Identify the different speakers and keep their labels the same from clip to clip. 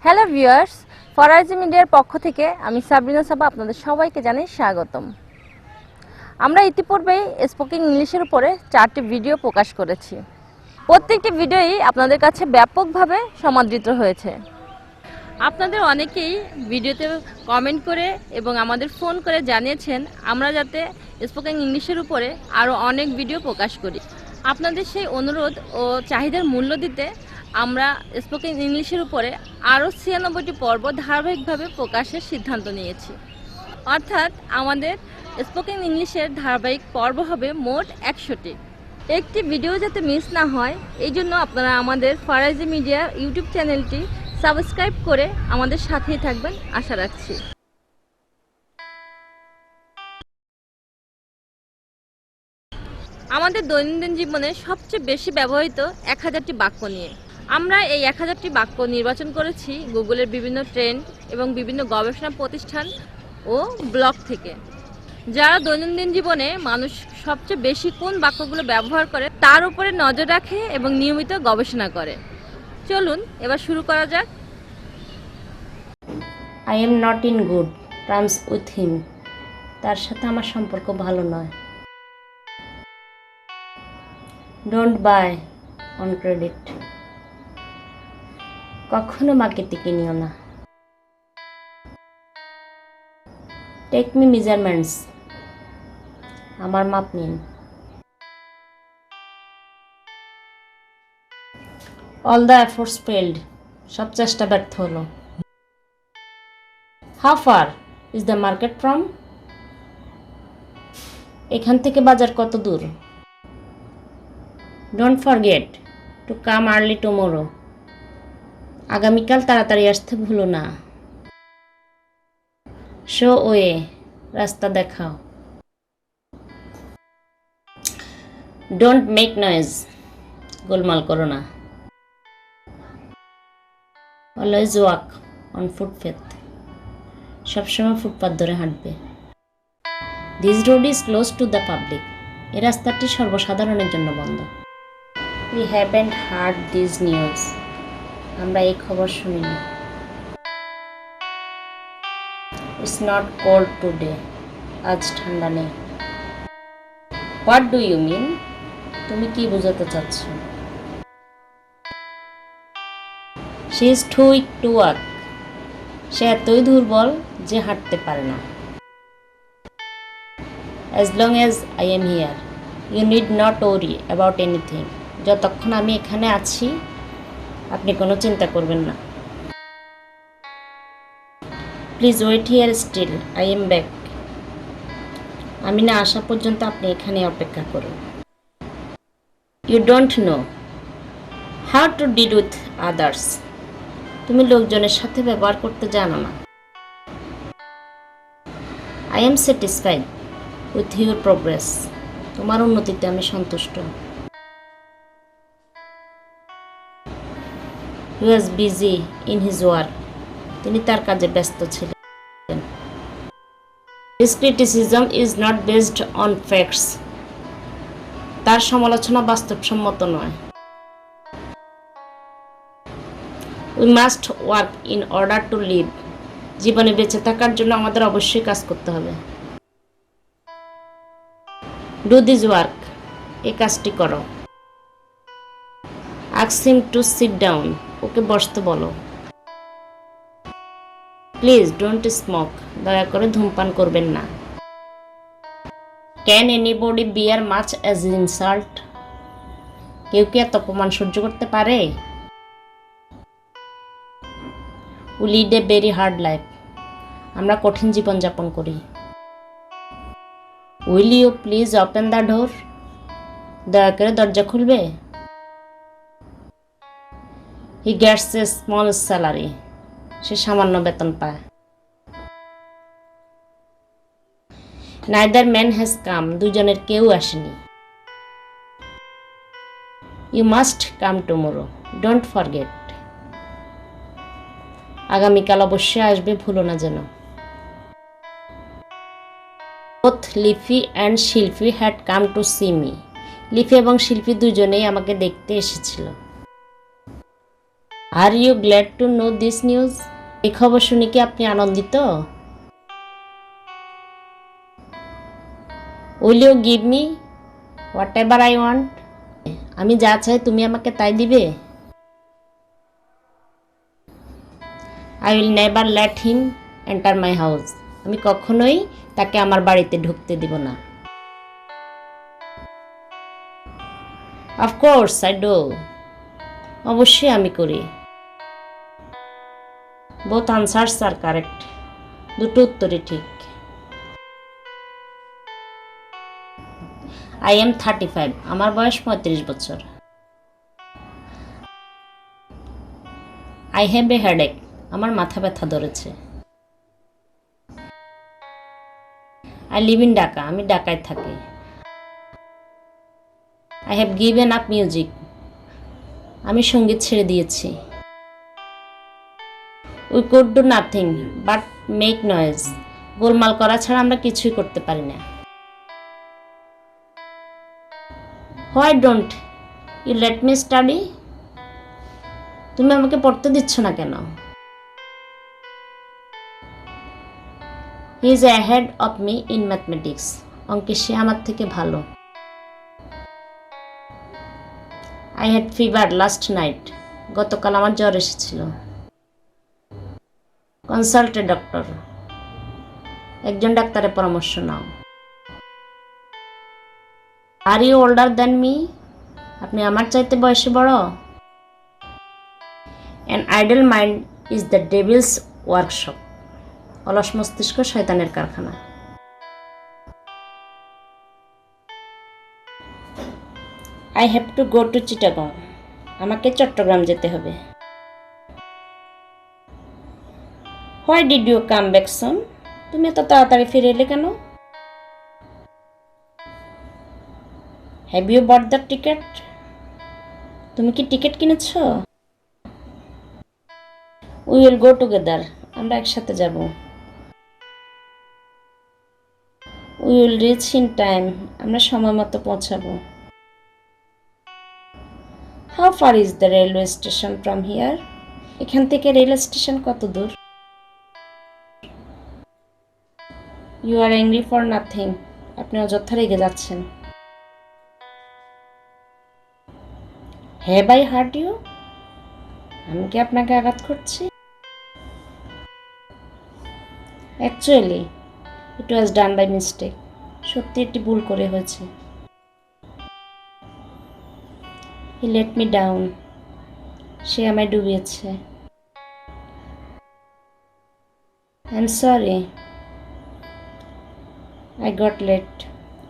Speaker 1: Hello viewers, Faraji মিডিয়ার পক্ষ থেকে আমি সাবরিনা সাবা আপনাদের সবাইকে জানাই স্বাগতম। আমরা ইতিপূর্বেই স্পোকেন ইংলিশের উপরে 4টি ভিডিও প্রকাশ করেছি। প্রত্যেকটি ভিডিওই আপনাদের কাছে ব্যাপকভাবে সমাদৃত হয়েছে। আপনাদের অনেকেই ভিডিওতে কমেন্ট করে এবং আমাদের ফোন করে জানিয়েছেন আমরা যাতে স্পোকেন ইংলিশের উপরে আরও অনেক ভিডিও প্রকাশ করি। আপনাদের সেই অনুরোধ ও চাহিদার মূল্য দিতে আমরা স্পোকেন ইংলিশের উপরে আরও 96টি পর্ব ধারাবাহিকভাবে প্রকাশের সিদ্ধান্ত নিয়েছি। অর্থাৎ আমাদের স্পোকেন ইংলিশের ধারাবাহিক পর্ব হবে মোট 100টি। একটি ভিডিও যাতে মিস না হয় এই জন্য আপনারা আমাদের ফরাজি মিডিয়া ইউটিউব চ্যানেলটি সাবস্ক্রাইব করে আমাদের সাথেই থাকবেন আশা রাখছি। আমাদের দৈনন্দিন জীবনে সবচেয়ে বেশি ব্যবহৃত 1000টি বাক্য নিয়ে আমরা এই 1000টি বাক্য নির্বাচন করেছি গুগলের বিভিন্ন ট্রেন্ড এবং বিভিন্ন গবেষণা প্রতিষ্ঠান ও ব্লগ থেকে। যারা দৈনন্দিন জীবনে মানুষ সবচেয়ে বেশি কোন বাক্যগুলো ব্যবহার করে তার উপরে নজর রাখে এবং নিয়মিত গবেষণা করে। চলুন এবার শুরু করা যাক।
Speaker 2: I am not in good terms with him. তার সাথে আমার সম্পর্ক ভালো নয়। Don't buy on credit. কখনো মাকে টিকে নিও না। Take me measurements. আমার মাপ নিন। All the efforts failed. সব চেষ্টা ব্যর্থ হলো। How far is the market from? এখান থেকে বাজার কত দূর? Don't forget to come early tomorrow. আগামীকাল তাড়াতাড়ি আসতে ভুলো না। Show way. রাস্তা দেখাও। Don't make noise. গোলমাল করো না। Always walk on footpath. সবসময় ফুটপাথ ধরে হাঁটবে। This road is close to the public. এই রাস্তাটি সর্বসাধারণের জন্য বন্ধ। We haven't heard this news. আমরা এই খবর শুনিনি। It's not cold today. আজ ঠান্ডা নেই। What do you mean? তুমি কি বোঝাতে চাচ্ছ? She is too weak to walk. সে এতই দুর্বল যে হাঁটতে পারে না। As long as I am here, you need not worry about anything. যতক্ষণ আমি এখানে আছি আপনি কোনো চিন্তা করবেন না। Please wait here still, I am back. আমি না আসা পর্যন্ত আপনি এখানে অপেক্ষা করুন। You don't know how to deal with others. তুমি লোকজনের সাথে ব্যবহার করতে জানো না। I am satisfied with your progress. তোমার উন্নতিতে আমি সন্তুষ্ট। He was busy in his work. তিনি তার কাজে ব্যস্ত ছিলেন। His criticism is not based on facts. তার সমালোচনা বাস্তবসম্মত নয়। We must work in order to live. জীবনে বেঁচে থাকার জন্য আমাদের অবশ্যই কাজ করতে হবে। Do this work. এই কাজটি করো। Ask him to sit down. ওকে বসতে বলো। Please don't smoke. দয়া করে ধূমপান করবেন না। Can anybody bear much as insult? কেউ কি এত অপমান সহ্য করতে পারে? We lead a very hard life. আমরা কঠিন জীবনযাপন করি। Will you please open the door? দয়া করে দরজা খুলবে? He gets a small salary. সে সামান্য বেতন পায়। Neither man has come. দুজনের কেউ আসেনি। You must come tomorrow. Don't forget. আগামীকাল অবশ্যই আসবে, ভুলো না যেন। Both Lifi and Shilpi had come to see me. Lifi এবং শিল্পী দুজনেই আমাকে দেখতে এসেছিল। Are you glad to know this news? এই খবর শুনে কি আপনি আনন্দিত? Will you give me whatever I want? আমি যা চাই তুমি আমাকে তাই দিবে? I will never let him enter my house. আমি কখনোই তাকে আমার বাড়িতে ঢুকতে দিব না। Of course I do. অবশ্যই আমি করি। Both answers are correct. দুটো উত্তরই ঠিক। I am 35। আমার বয়স 35 বছর। I have a headache. আমার মাথা ব্যথা ধরেছে। I live in Dhaka. আমি ঢাকায় থাকি। I have given up music. আমি সঙ্গীত ছেড়ে দিয়েছি। We could do nothing but make noise. গোলমাল করা ছাড়া আমরা কিছুই করতে পারি না। Why don't you let me study? তুমি আমাকে পড়তে দিচ্ছ না কেন? He is ahead of me in mathematics. অঙ্কে সে আমার থেকে ভালো। I had fever last night. গতকাল আমার জ্বর এসেছিল। Consult a doctor. একজন ডাক্তারের পরামর্শ নাও। Are you older than me? আপনি আমার চাইতে বয়সে বড়? An idle mind is the devil's workshop. অলস মস্তিষ্ক শয়তানের কারখানা। I have to go two Chittagong. আমাকে চট্টগ্রাম যেতে হবে। Why did you come back soon? তুমি এত তাড়াতাড়ি ফিরে এলে কেন? Have you bought the ticket? তুমি কি টিকিট কিনেছ? We will go together. আমরা একসাথে যাব। We will reach in time. আমরা সময় মতো পৌঁছাবো। How far is the railway station from here? এখান থেকে রেল স্টেশন কত দূর? You are angry for nothing. আপনি অযথা রেগে যাচ্ছেন। Have I hurt you? আমি কি আপনাকে আঘাত করছি? Actually it was done by mistake. সত্যি এটি ভুল করে হয়েছে। He let me down. সে আমায় ডুবিয়েছে। I am sorry I got late.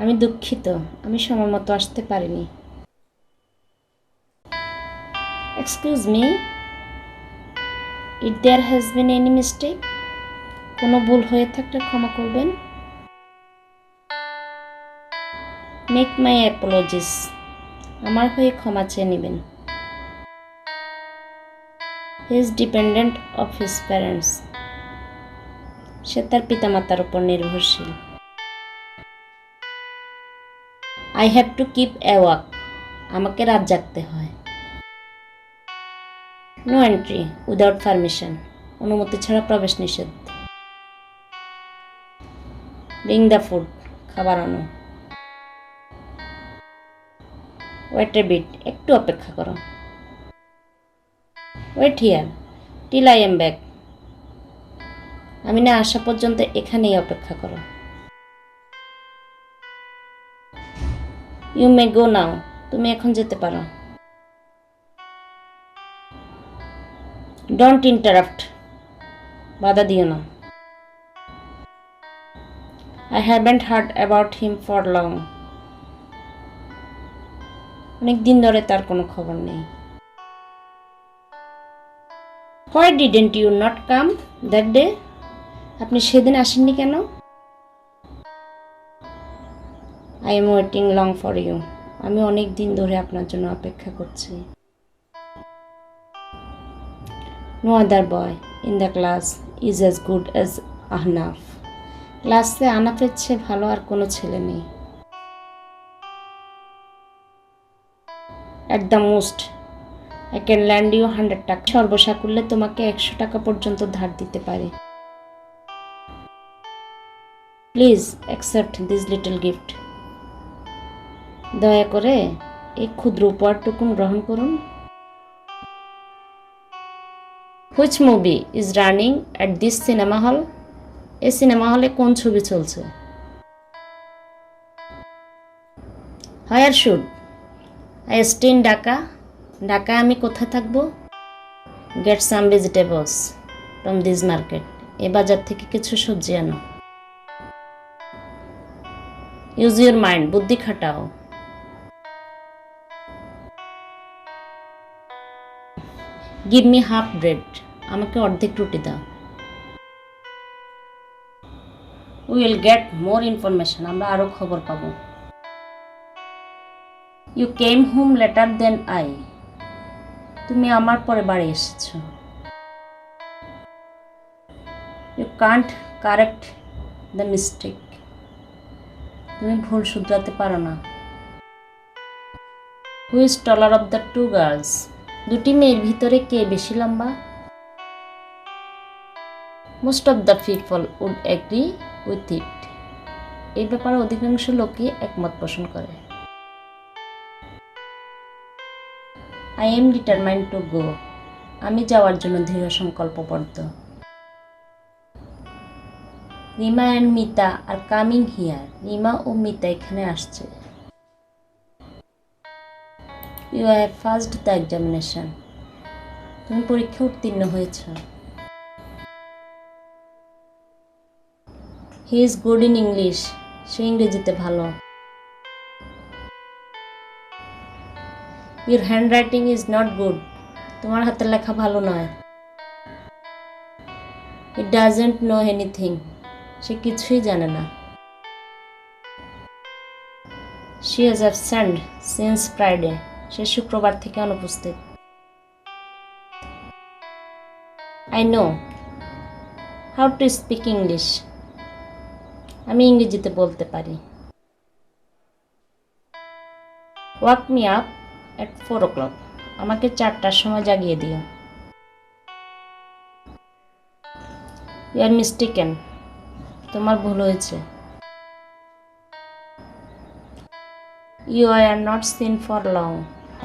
Speaker 2: আমি দুঃখিত, আমি সময় মতো আসতে পারিনি। Excuse me, if there has been any mistake? কোনো ভুল হয়ে থাকলে ক্ষমা করবেন। Make my apologies. আমার হয়ে ক্ষমা চেয়ে নেবেন। He is dependent of his parents. সে তার পিতামাতার উপর নির্ভরশীল। I have two keep awake. আমাকে রাত জাগতে হয়। No entry without permission. অনুমতি ছাড়া প্রবেশ নিষেধ। Bring the food. খাবার আনো। Wait a bit. একটু অপেক্ষা করো। Wait here till I am back. আমি না আসা পর্যন্ত এখানেই অপেক্ষা করো। You may go now. তুমি এখন যেতে পারো। Don't interrupt. বাধা দিও না। I haven't heard about him for long. অনেক দিন ধরে তার কোনো খবর নেই। Why didn't you not come that day? আপনি সেদিন আসেননি কেন? I am waiting long for you. আমি অনেক দিন ধরে আপনার জন্য অপেক্ষা করছি। No other boy in the class is as good as Ahnaf. ক্লাসে আহনাফের চেয়ে ভালো আর কোনো ছেলে নেই। At the most I can land you 100 taka. সর্বসাকুল্যে তোমাকে 100 টাকা পর্যন্ত ধার দিতে পারি। Please accept this little gift. দয়া করে এই ক্ষুদ্র উপহারটুকুন গ্রহণ করুন। Which movie is running at this cinema hall? এই সিনেমা হলে কোন ছবি চলছে? Where should I stay in Dhaka? ঢাকায় আমি কোথায় থাকবো? Get some vegetables from this market. এ বাজার থেকে কিছু সবজি আনো। ইউজ ইউর মাইন্ড, বুদ্ধি খাটাও। গিভ মি হাফ ব্রেড, আমাকে অর্ধেক রুটি দাও। উইল গেট মোর ইনফরমেশন, আমরা আরও খবর পাবো। You came home later then I, তুমি আমার পরে বাড়ি এসেছো। You can't correct the mistake, তুমি ভুল শুধরাতে পারো না। Who is taller of the two girls, দুটি মেয়ের ভিতরে কে বেশি লম্বা? Most of the people would agree with it, এই ব্যাপারে অধিকাংশ লোকই একমত পোষণ করে। I am determined to go, আমি যাওয়ার জন্য দৃঢ় সংকল্পবদ্ধ। Rima and Mita are coming here, Rima ও মিতা এখানে আসছে। You have passed the examination, তুমি পরীক্ষা উত্তীর্ণ হয়েছ। He is good in English, সে ইংরেজিতে ভালো। Your handwriting is not good, তোমার হাতের লেখা ভালো নয়। ইট ডাজেন্ট নো এনিথিং, সে কিছুই জানে না। She is absent since Friday, সে শুক্রবার থেকে অনুপস্থিত। I know how to speak English, আমি ইংরেজিতে বলতে পারি। Walk me up at 4 o'clock, আমাকে 4টার সময় জাগিয়ে দিও। ইউ আর মিস্টেকেন, তোমার ভুল হয়েছে। You are not seen for long,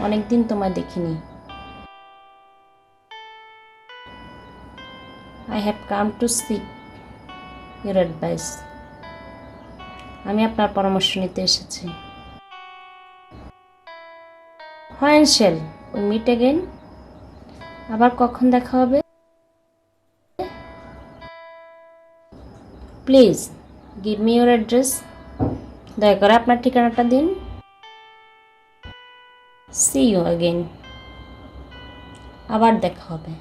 Speaker 2: অনেকদিন তোমায় দেখিনি। I have come to seek your advice, আমি আপনার পরামর্শ নিতে এসেছি। When shall we meet again, আবার কখন দেখা হবে? Please give me your address, দয়া করে আপনার ঠিকানাটা দিন। সি ইউ অ্যাগেন, আবার দেখা হবে।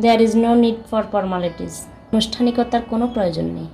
Speaker 2: There is no need for formalities, আনুষ্ঠানিকতার কোনো প্রয়োজন নেই।